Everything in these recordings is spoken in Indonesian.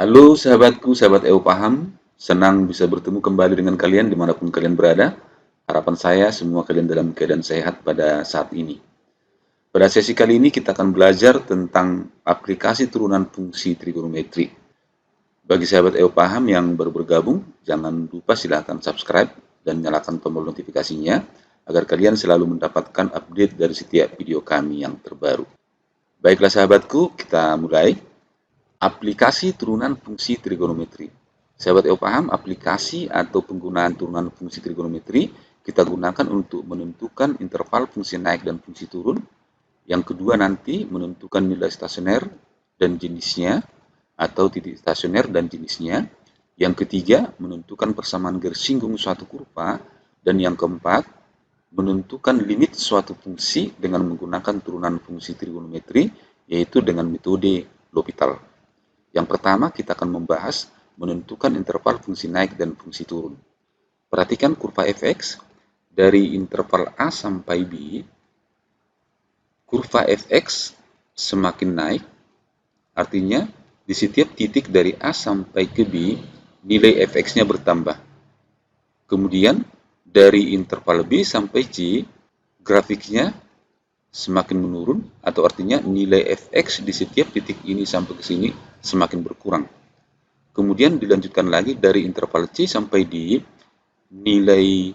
Halo sahabatku, sahabat EU Paham. Senang bisa bertemu kembali dengan kalian dimanapun kalian berada. Harapan saya semua kalian dalam keadaan sehat pada saat ini. Pada sesi kali ini kita akan belajar tentang aplikasi turunan fungsi trigonometri. Bagi sahabat EU Paham yang baru bergabung, jangan lupa silahkan subscribe dan nyalakan tombol notifikasinya agar kalian selalu mendapatkan update dari setiap video kami yang terbaru. Baiklah sahabatku, kita mulai. Aplikasi turunan fungsi trigonometri. Sahabat EU paham, aplikasi atau penggunaan turunan fungsi trigonometri kita gunakan untuk menentukan interval fungsi naik dan fungsi turun. Yang kedua nanti menentukan nilai stasioner dan jenisnya atau titik stasioner dan jenisnya. Yang ketiga menentukan persamaan garis singgung suatu kurva. Dan yang keempat menentukan limit suatu fungsi dengan menggunakan turunan fungsi trigonometri yaitu dengan metode L'Hopital. Yang pertama, kita akan membahas menentukan interval fungsi naik dan fungsi turun. Perhatikan kurva fx dari interval A sampai B. Kurva fx semakin naik, artinya di setiap titik dari A sampai ke B, nilai fx-nya bertambah. Kemudian, dari interval B sampai C, grafiknya semakin menurun, atau artinya nilai fx di setiap titik ini sampai ke sini semakin berkurang. Kemudian dilanjutkan lagi dari interval C sampai D, nilai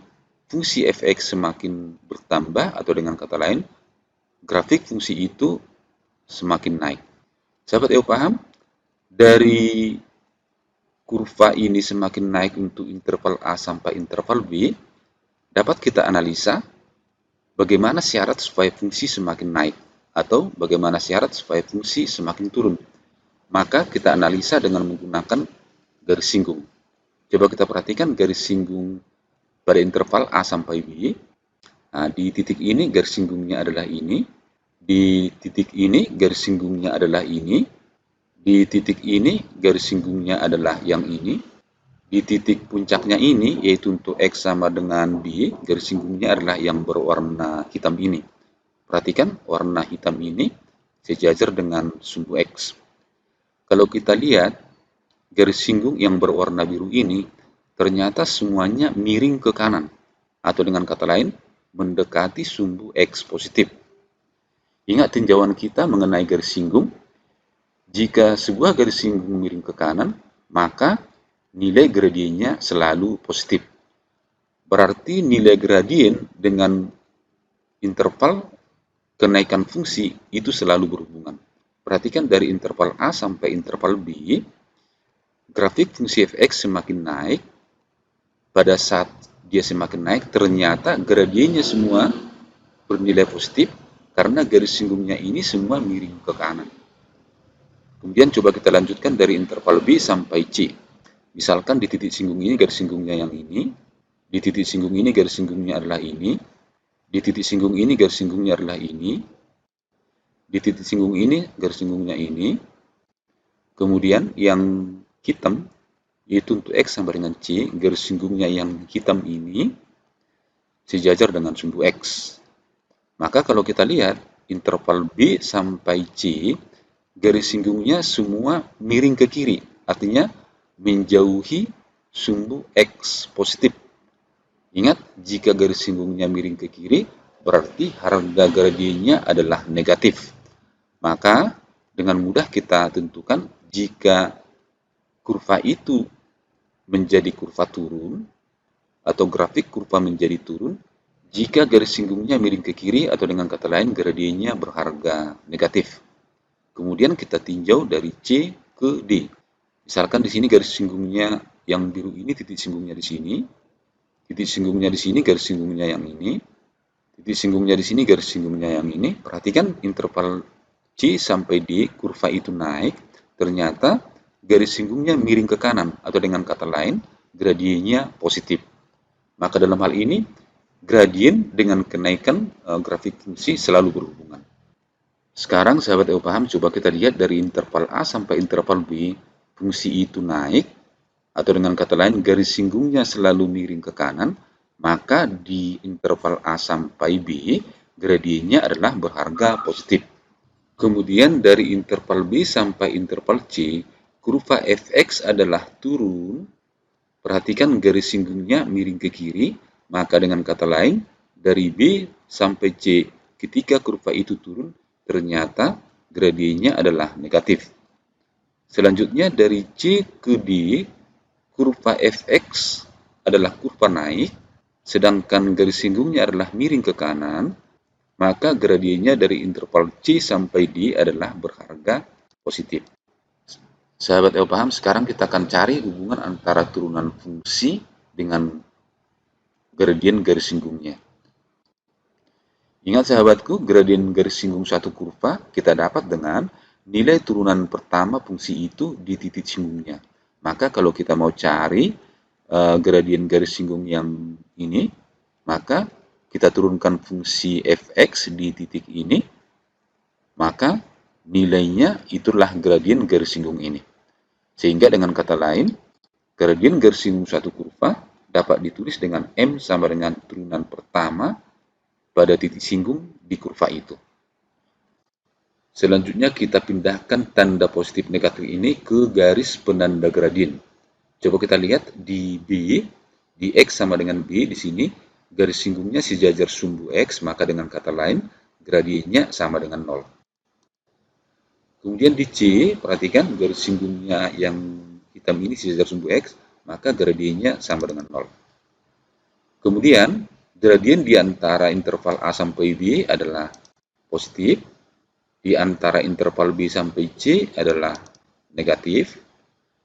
fungsi fx semakin bertambah, atau dengan kata lain, grafik fungsi itu semakin naik. Sahabat EU paham? Dari kurva ini semakin naik untuk interval A sampai interval B, dapat kita analisa bagaimana syarat supaya fungsi semakin naik, atau bagaimana syarat supaya fungsi semakin turun. Maka kita analisa dengan menggunakan garis singgung. Coba kita perhatikan garis singgung pada interval A sampai B. Nah, di titik ini garis singgungnya adalah ini. Di titik ini garis singgungnya adalah ini. Di titik ini garis singgungnya adalah yang ini. Di titik puncaknya ini, yaitu untuk X sama dengan B, garis singgungnya adalah yang berwarna hitam ini. Perhatikan warna hitam ini sejajar dengan sumbu X. Kalau kita lihat, garis singgung yang berwarna biru ini ternyata semuanya miring ke kanan, atau dengan kata lain, mendekati sumbu X positif. Ingat tinjauan kita mengenai garis singgung, jika sebuah garis singgung miring ke kanan, maka nilai gradiennya selalu positif. Berarti nilai gradien dengan interval kenaikan fungsi itu selalu berhubungan. Perhatikan dari interval A sampai interval B, grafik fungsi fx semakin naik. Pada saat dia semakin naik, ternyata gradiennya semua bernilai positif karena garis singgungnya ini semua miring ke kanan. Kemudian coba kita lanjutkan dari interval B sampai C. Misalkan di titik singgung ini garis singgungnya yang ini, di titik singgung ini garis singgungnya adalah ini, di titik singgung ini garis singgungnya adalah ini, di titik singgung ini garis singgungnya ini, kemudian yang hitam yaitu untuk X sama dengan C, garis singgungnya yang hitam ini sejajar dengan sumbu X. Maka kalau kita lihat interval B sampai C, garis singgungnya semua miring ke kiri, artinya menjauhi sumbu X positif. Ingat, jika garis singgungnya miring ke kiri, berarti harga gradiennya adalah negatif. Maka dengan mudah kita tentukan jika kurva itu menjadi kurva turun, atau grafik kurva menjadi turun, jika garis singgungnya miring ke kiri, atau dengan kata lain gradiennya berharga negatif. Kemudian kita tinjau dari C ke D. Misalkan di sini garis singgungnya yang biru ini, titik singgungnya di sini, titik singgungnya di sini, garis singgungnya yang ini, titik singgungnya di sini, garis singgungnya yang ini. Perhatikan interval C sampai D, kurva itu naik, ternyata garis singgungnya miring ke kanan, atau dengan kata lain, gradiennya positif. Maka dalam hal ini, gradien dengan kenaikan grafik fungsi selalu berhubungan. Sekarang sahabat EU paham, coba kita lihat dari interval A sampai interval B, fungsi itu naik, atau dengan kata lain garis singgungnya selalu miring ke kanan, maka di interval A sampai B, gradiennya adalah berharga positif. Kemudian dari interval B sampai interval C, kurva fx adalah turun, perhatikan garis singgungnya miring ke kiri, maka dengan kata lain, dari B sampai C ketika kurva itu turun, ternyata gradiennya adalah negatif. Selanjutnya dari C ke D, kurva fx adalah kurva naik, sedangkan garis singgungnya adalah miring ke kanan, maka gradiennya dari interval C sampai D adalah berharga positif. Sahabat yang paham, sekarang kita akan cari hubungan antara turunan fungsi dengan gradien garis singgungnya. Ingat sahabatku, gradien garis singgung satu kurva kita dapat dengan nilai turunan pertama fungsi itu di titik singgungnya. Maka kalau kita mau cari gradien garis singgung yang ini, maka kita turunkan fungsi fx di titik ini, maka nilainya itulah gradien garis singgung ini. Sehingga dengan kata lain, gradien garis singgung satu kurva dapat ditulis dengan M sama dengan turunan pertama pada titik singgung di kurva itu. Selanjutnya kita pindahkan tanda positif negatif ini ke garis penanda gradien. Coba kita lihat di B, di X sama dengan B di sini, garis singgungnya sejajar sumbu X, maka dengan kata lain, gradiennya sama dengan 0. Kemudian di C, perhatikan garis singgungnya yang hitam ini sejajar sumbu X, maka gradiennya sama dengan 0. Kemudian, gradien di antara interval A sampai B adalah positif, di antara interval B sampai C adalah negatif,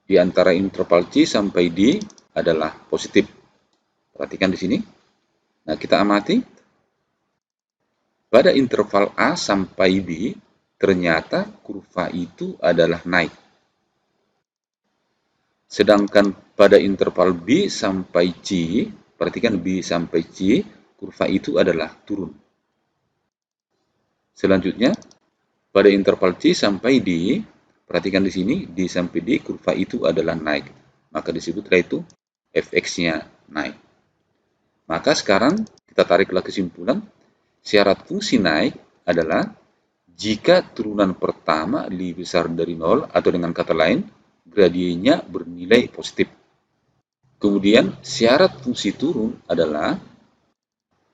di antara interval C sampai D adalah positif. Perhatikan di sini. Nah, kita amati. Pada interval A sampai B, ternyata kurva itu adalah naik. Sedangkan pada interval B sampai C, perhatikan B sampai C, kurva itu adalah turun. Selanjutnya, pada interval C sampai D, perhatikan di sini, D sampai D, kurva itu adalah naik. Maka disebutlah itu fx-nya naik. Maka sekarang kita tariklah kesimpulan, syarat fungsi naik adalah jika turunan pertama lebih besar dari 0, atau dengan kata lain, gradiennya bernilai positif. Kemudian syarat fungsi turun adalah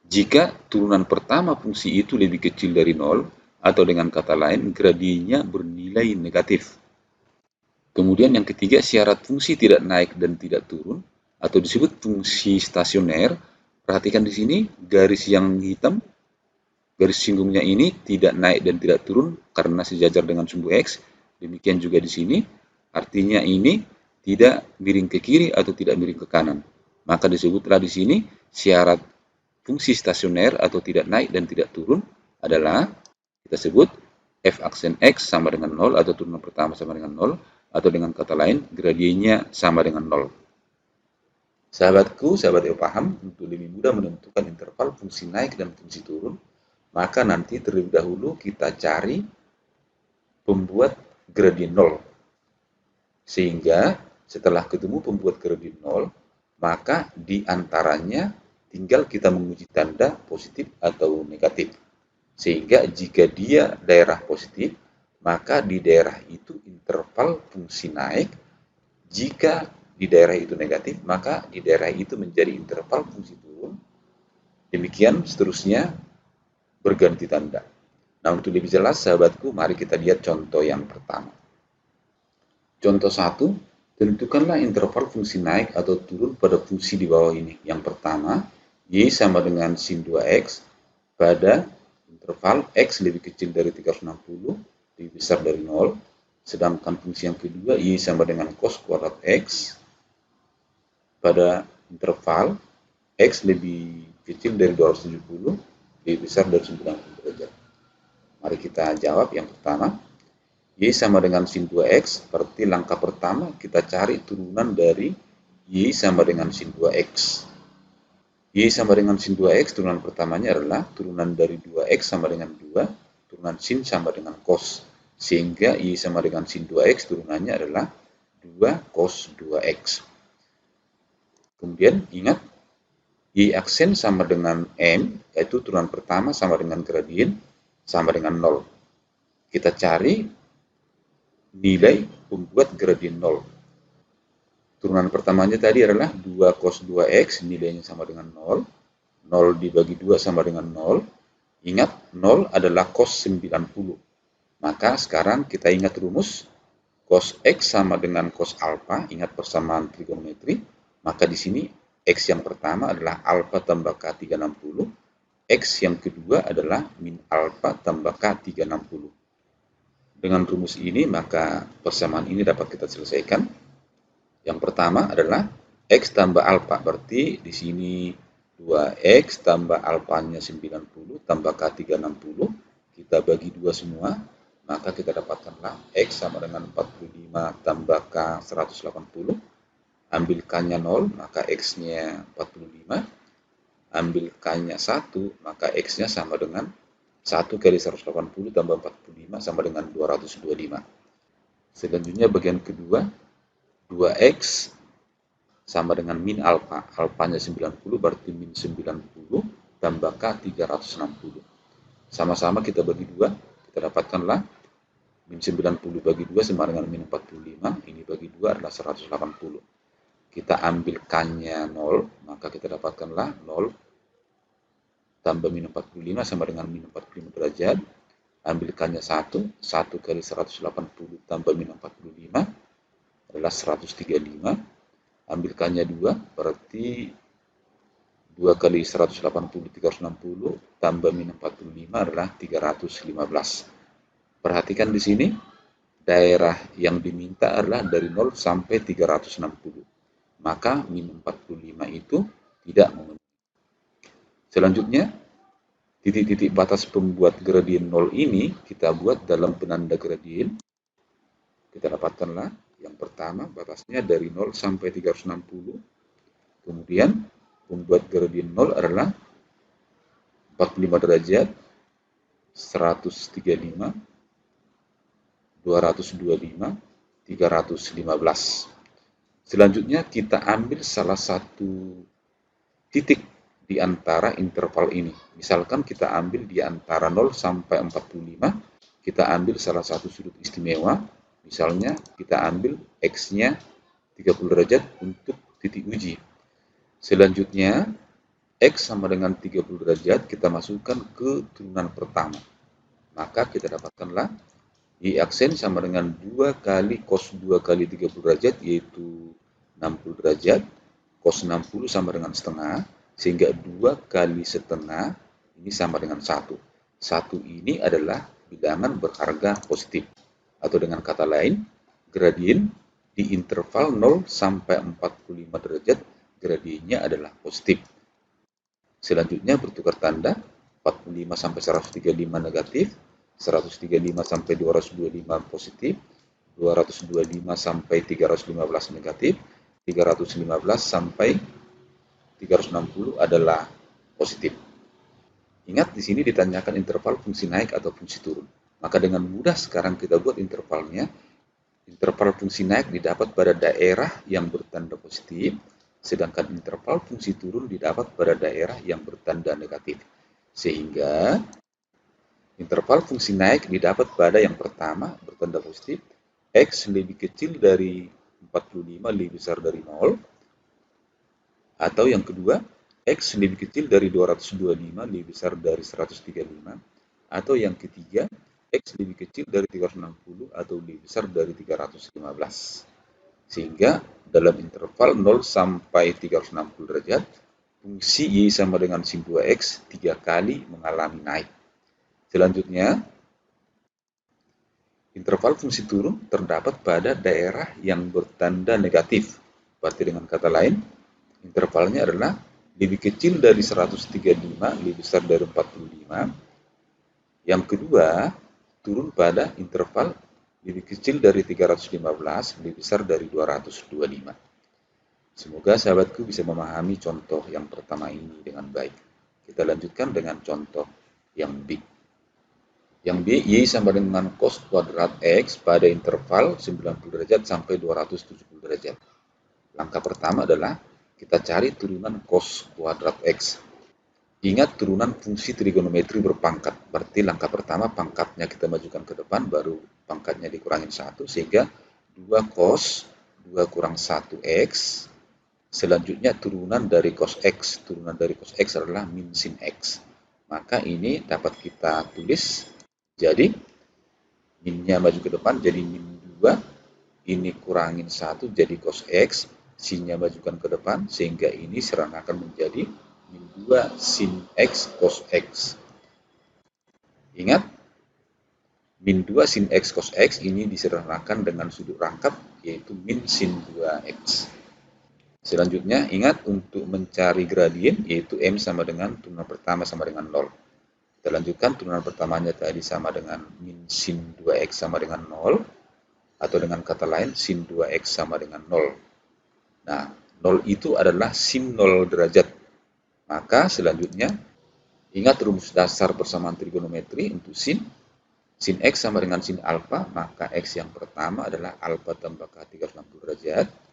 jika turunan pertama fungsi itu lebih kecil dari 0, atau dengan kata lain, gradiennya bernilai negatif. Kemudian yang ketiga, syarat fungsi tidak naik dan tidak turun, atau disebut fungsi stasioner. Perhatikan di sini, garis yang hitam, garis singgungnya ini tidak naik dan tidak turun karena sejajar dengan sumbu X. Demikian juga di sini, artinya ini tidak miring ke kiri atau tidak miring ke kanan. Maka disebutlah di sini, syarat fungsi stasioner atau tidak naik dan tidak turun adalah kita sebut f aksen X sama dengan 0 atau turunan pertama sama dengan 0, atau dengan kata lain gradiennya sama dengan 0. Sahabatku, sahabat yang paham, untuk lebih mudah menentukan interval fungsi naik dan fungsi turun, maka nanti terlebih dahulu kita cari pembuat gradien 0. Sehingga setelah ketemu pembuat gradien 0, maka di antaranya tinggal kita menguji tanda positif atau negatif. Sehingga jika dia daerah positif, maka di daerah itu interval fungsi naik. Jika di daerah itu negatif, maka di daerah itu menjadi interval fungsi turun. Demikian seterusnya berganti tanda. Nah, untuk lebih jelas sahabatku, mari kita lihat contoh yang pertama. Contoh 1, tentukanlah interval fungsi naik atau turun pada fungsi di bawah ini. Yang pertama, Y sama dengan sin 2X pada interval X lebih kecil dari 360, lebih besar dari 0, sedangkan fungsi yang kedua, Y sama dengan cos kuadrat X, pada interval X lebih kecil dari 270, lebih besar dari 90 derajat. Mari kita jawab yang pertama. Y sama dengan sin 2X, berarti langkah pertama kita cari turunan dari Y sama dengan sin 2X. Y sama dengan sin 2X, turunan pertamanya adalah turunan dari 2X sama dengan 2, turunan sin sama dengan cos. Sehingga Y sama dengan sin 2X, turunannya adalah 2 cos 2X. Kemudian ingat, Y aksen sama dengan M, yaitu turunan pertama sama dengan gradien, sama dengan 0. Kita cari nilai pembuat gradien 0. Turunan pertamanya tadi adalah 2 cos 2x, nilainya sama dengan 0. 0 dibagi 2 sama dengan 0. Ingat, 0 adalah cos 90. Maka sekarang kita ingat rumus. Cos X sama dengan cos alpha, ingat persamaan trigonometri. Maka di sini X yang pertama adalah alpha tambah K360. X yang kedua adalah min alpha tambah K360. Dengan rumus ini, maka persamaan ini dapat kita selesaikan. Yang pertama adalah X tambah alpha, berarti di sini 2X tambah alfanya 90 tambah K360, kita bagi 2 semua, maka kita dapatkanlah X sama dengan 45 tambah K 180, ambil K-nya 0, maka X-nya 45, ambil K-nya 1, maka X-nya sama dengan 1 kali 180 tambah 45 sama dengan 225. Selanjutnya bagian kedua, 2X sama dengan min alpha. Alfanya 90 berarti min 90 tambah K 360. Sama-sama kita bagi 2, kita dapatkanlah min 90 bagi 2 sama dengan min 45. Ini bagi 2 adalah 180. Kita ambil K-nya 0, maka kita dapatkanlah 0 tambah min 45 sama dengan min 45 derajat. Ambil K-nya 1, 1 kali 180 tambah min 45 adalah 135. Ambil K-nya 2, berarti 2 kali 180, 360, tambah min 45 adalah 315. Perhatikan di sini, daerah yang diminta adalah dari 0 sampai 360. Maka min 45 itu tidak memenuhi. Selanjutnya, titik-titik batas pembuat gradien 0 ini kita buat dalam penanda gradien. Kita dapatkanlah yang pertama batasnya dari 0 sampai 360. Kemudian pembuat gradien 0 adalah 45 derajat, 135, 225, 315. Selanjutnya kita ambil salah satu titik di antara interval ini. Misalkan kita ambil di antara 0 sampai 45, kita ambil salah satu sudut istimewa. Misalnya kita ambil X-nya 30 derajat untuk titik uji. Selanjutnya, X sama dengan 30 derajat kita masukkan ke turunan pertama. Maka kita dapatkanlah Y aksen sama dengan 2 kali cos 2 kali 30 derajat, yaitu 60 derajat. Cos 60 sama dengan setengah, sehingga 2 kali setengah ini sama dengan 1. 1 ini adalah bilangan berharga positif. Atau dengan kata lain, gradien di interval 0 sampai 45 derajat, gradiennya adalah positif. Selanjutnya bertukar tanda, 45 sampai 135 negatif, 135 sampai 225 positif, 225 sampai 315 negatif, 315 sampai 360 adalah positif. Ingat di sini ditanyakan interval fungsi naik atau fungsi turun. Maka dengan mudah sekarang kita buat intervalnya. Interval fungsi naik didapat pada daerah yang bertanda positif, sedangkan interval fungsi turun didapat pada daerah yang bertanda negatif. Sehingga interval fungsi naik didapat pada yang pertama bertanda positif, X lebih kecil dari 45 lebih besar dari 0, atau yang kedua, X lebih kecil dari 225 lebih besar dari 135, atau yang ketiga, X lebih kecil dari 360 atau lebih besar dari 315. Sehingga dalam interval 0 sampai 360 derajat, fungsi Y sama dengan sin 2X 3 kali mengalami naik. Selanjutnya, interval fungsi turun terdapat pada daerah yang bertanda negatif. Berarti dengan kata lain, intervalnya adalah lebih kecil dari 135, lebih besar dari 45. Yang kedua, turun pada interval lebih kecil dari 315, lebih besar dari 225. Semoga sahabatku bisa memahami contoh yang pertama ini dengan baik. Kita lanjutkan dengan contoh yang B. Yang B, Y sama dengan cos kuadrat X pada interval 90 derajat sampai 270 derajat. Langkah pertama adalah kita cari turunan cos kuadrat X. Ingat turunan fungsi trigonometri berpangkat. Berarti langkah pertama pangkatnya kita majukan ke depan, baru pangkatnya dikurangin 1, sehingga 2 cos 2 kurang 1x. Selanjutnya turunan dari cos X. Turunan dari cos X adalah min sin X. Maka ini dapat kita tulis jadi minnya maju ke depan jadi min 2. Ini kurangin 1 jadi cos X. Sinnya majukan ke depan sehingga ini serangkan menjadi min 2 sin X cos X. Ingat, min 2 sin X cos X ini diserangkan dengan sudut rangkap yaitu min sin 2X. Selanjutnya, ingat untuk mencari gradien, yaitu M sama dengan turunan pertama sama dengan 0. Kita lanjutkan, turunan pertamanya tadi sama dengan min sin 2x sama dengan 0, atau dengan kata lain, sin 2x sama dengan 0. Nah, 0 itu adalah sin 0 derajat. Maka selanjutnya, ingat rumus dasar persamaan trigonometri untuk sin. Sin x sama dengan sin alfa, maka x yang pertama adalah alfa tambah k 360 derajat.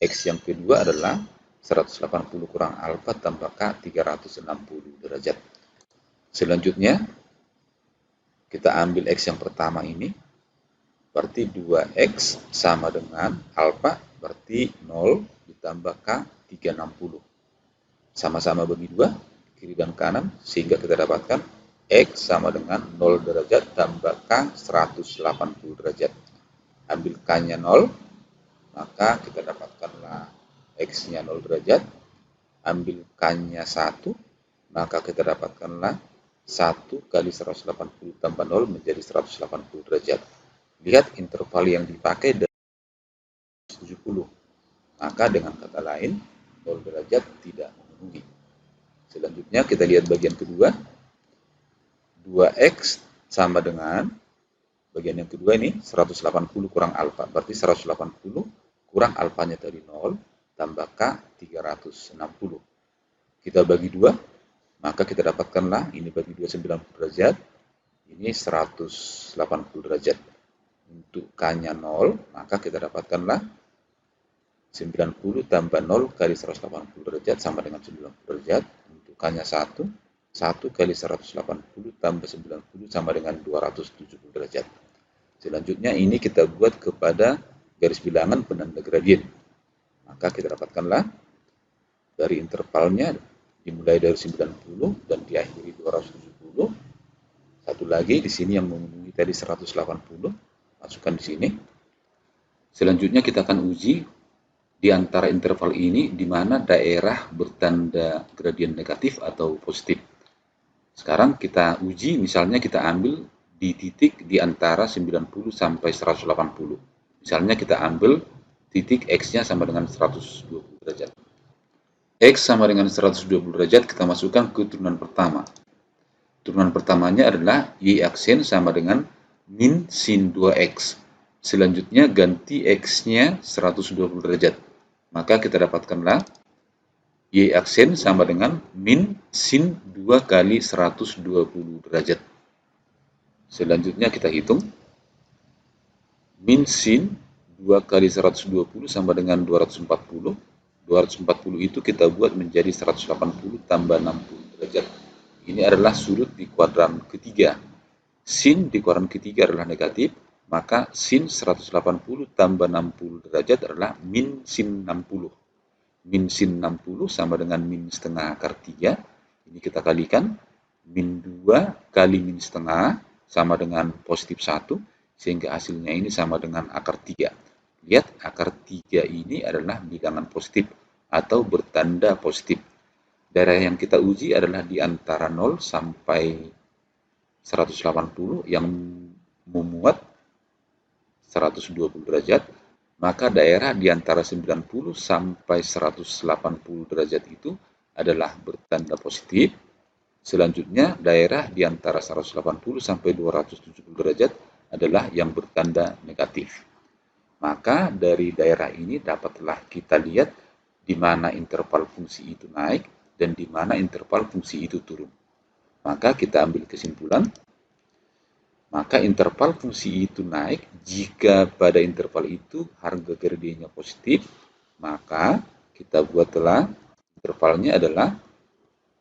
X yang kedua adalah 180 kurang alfa tambah K 360 derajat. Selanjutnya, kita ambil X yang pertama ini, berarti 2X sama dengan alfa, berarti 0 ditambah K 360. Sama-sama bagi 2, kiri dan kanan, sehingga kita dapatkan X sama dengan 0 derajat tambah K 180 derajat. Ambil K-nya 0, maka kita dapatkanlah X-nya 0 derajat, ambil K-nya 1, maka kita dapatkanlah 1 kali 180 tambah 0 menjadi 180 derajat. Lihat interval yang dipakai dari 70, maka dengan kata lain 0 derajat tidak memenuhi. Selanjutnya kita lihat bagian kedua, 2X sama dengan bagian yang kedua ini 180 kurang alfa, berarti 180 kurang alfanya tadi 0 tambah K 360. Kita bagi 2, maka kita dapatkanlah ini bagi 2 90 derajat, ini 180 derajat. Untuk K-nya 0, maka kita dapatkanlah 90 tambah 0 kali 180 derajat sama dengan 90 derajat. Untuk K-nya 1, 1 kali 180 tambah 90 sama dengan 270 derajat. Selanjutnya ini kita buat kepada garis bilangan penanda gradien. Maka kita dapatkanlah dari intervalnya dimulai dari 90 dan diakhiri 270. Satu lagi di sini yang memenuhi tadi 180, masukkan di sini. Selanjutnya kita akan uji di antara interval ini di mana daerah bertanda gradien negatif atau positif. Sekarang kita uji, misalnya kita ambil di titik di antara 90 sampai 180. Misalnya kita ambil titik X-nya sama dengan 120 derajat. X sama dengan 120 derajat kita masukkan ke turunan pertama. Turunan pertamanya adalah Y aksen sama dengan min sin 2X. Selanjutnya ganti X-nya 120 derajat. Maka kita dapatkanlah Y aksen sama dengan min sin 2 kali 120 derajat. Selanjutnya kita hitung. Min sin 2 kali 120 sama dengan 240. 240 itu kita buat menjadi 180 tambah 60 derajat. Ini adalah sudut di kuadran ketiga. Sin di kuadran ketiga adalah negatif, maka sin 180 tambah 60 derajat adalah min sin 60. Min sin 60 sama dengan min setengah akar 3. Ini kita kalikan. Min 2 kali min setengah sama dengan positif 1, sehingga hasilnya ini sama dengan akar 3. Lihat, akar 3 ini adalah bilangan positif atau bertanda positif. Daerah yang kita uji adalah di antara 0 sampai 180 yang memuat 120 derajat, maka daerah di antara 90 sampai 180 derajat itu adalah bertanda positif. Selanjutnya, daerah di antara 180 sampai 270 derajat adalah yang bertanda negatif. Maka dari daerah ini dapatlah kita lihat di mana interval fungsi itu naik dan di mana interval fungsi itu turun. Maka kita ambil kesimpulan, maka interval fungsi itu naik jika pada interval itu harga gradiennya positif, maka kita buatlah intervalnya adalah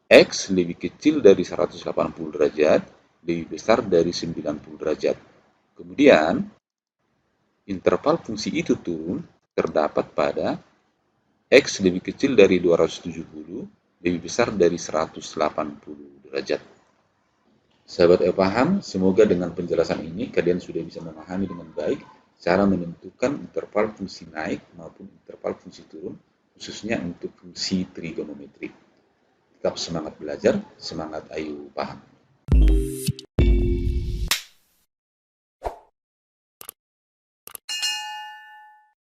X lebih kecil dari 180 derajat, lebih besar dari 90 derajat. Kemudian, interval fungsi itu turun terdapat pada X lebih kecil dari 270, lebih besar dari 180 derajat. Sahabat paham, semoga dengan penjelasan ini kalian sudah bisa memahami dengan baik cara menentukan interval fungsi naik maupun interval fungsi turun, khususnya untuk fungsi trigonometri. Tetap semangat belajar, semangat ayo paham.